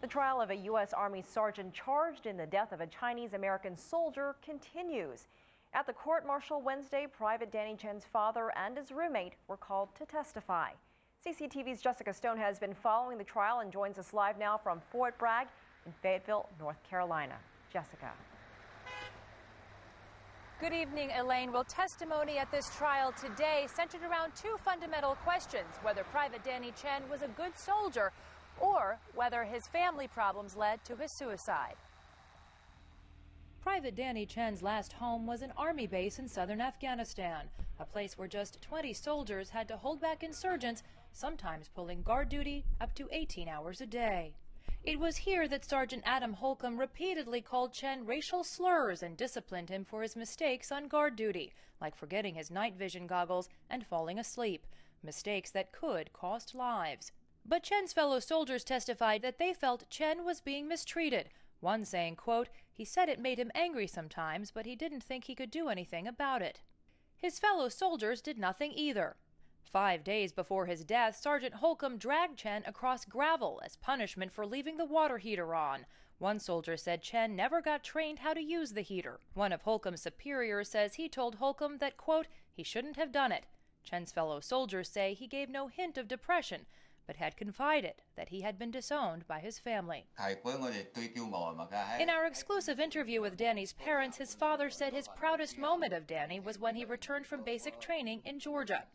The trial of a U.S. Army sergeant charged in the death of a Chinese-American soldier continues. At the court-martial Wednesday, Private Danny Chen's father and his roommate were called to testify. CCTV's Jessica Stone has been following the trial and joins us live now from Fort Bragg in Fayetteville, North Carolina. Jessica. Good evening, Elaine. Well, testimony at this trial today centered around two fundamental questions: whether Private Danny Chen was a good soldier or whether his family problems led to his suicide. Private Danny Chen's last home was an army base in southern Afghanistan, a place where just 20 soldiers had to hold back insurgents, sometimes pulling guard duty up to 18 hours a day. It was here that Sergeant Adam Holcomb repeatedly called Chen racial slurs and disciplined him for his mistakes on guard duty, like forgetting his night vision goggles and falling asleep, mistakes that could cost lives. But Chen's fellow soldiers testified that they felt Chen was being mistreated, one saying, quote, "He said it made him angry sometimes, but he didn't think he could do anything about it." His fellow soldiers did nothing either. 5 days before his death, Sergeant Holcomb dragged Chen across gravel as punishment for leaving the water heater on. One soldier said Chen never got trained how to use the heater. One of Holcomb's superiors says he told Holcomb that, quote, "He shouldn't have done it." Chen's fellow soldiers say he gave no hint of depression, but had confided that he had been disowned by his family. In our exclusive interview with Danny's parents, his father said his proudest moment of Danny was when he returned from basic training in Georgia.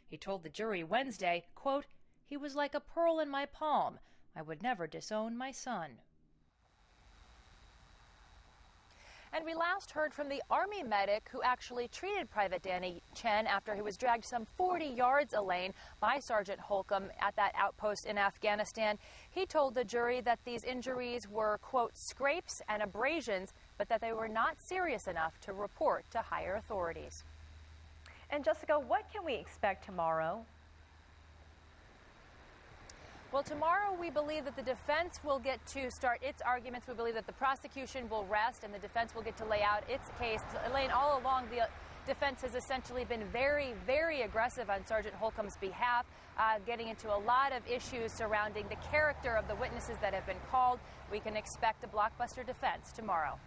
He told the jury Wednesday, quote, "He was like a pearl in my palm. I would never disown my son." And we last heard from the Army medic who actually treated Private Danny Chen after he was dragged some 40 yards, Elaine, by Sergeant Holcomb at that outpost in Afghanistan. He told the jury that these injuries were, quote, scrapes and abrasions, but that they were not serious enough to report to higher authorities. And Jessica, what can we expect tomorrow? Well, tomorrow we believe that the defense will get to start its arguments. We believe that the prosecution will rest and the defense will get to lay out its case. Elaine, all along, the defense has essentially been very, very aggressive on Sergeant Holcomb's behalf, getting into a lot of issues surrounding the character of the witnesses that have been called. We can expect a blockbuster defense tomorrow.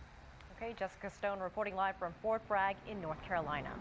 Okay, Jessica Stone reporting live from Fort Bragg in North Carolina.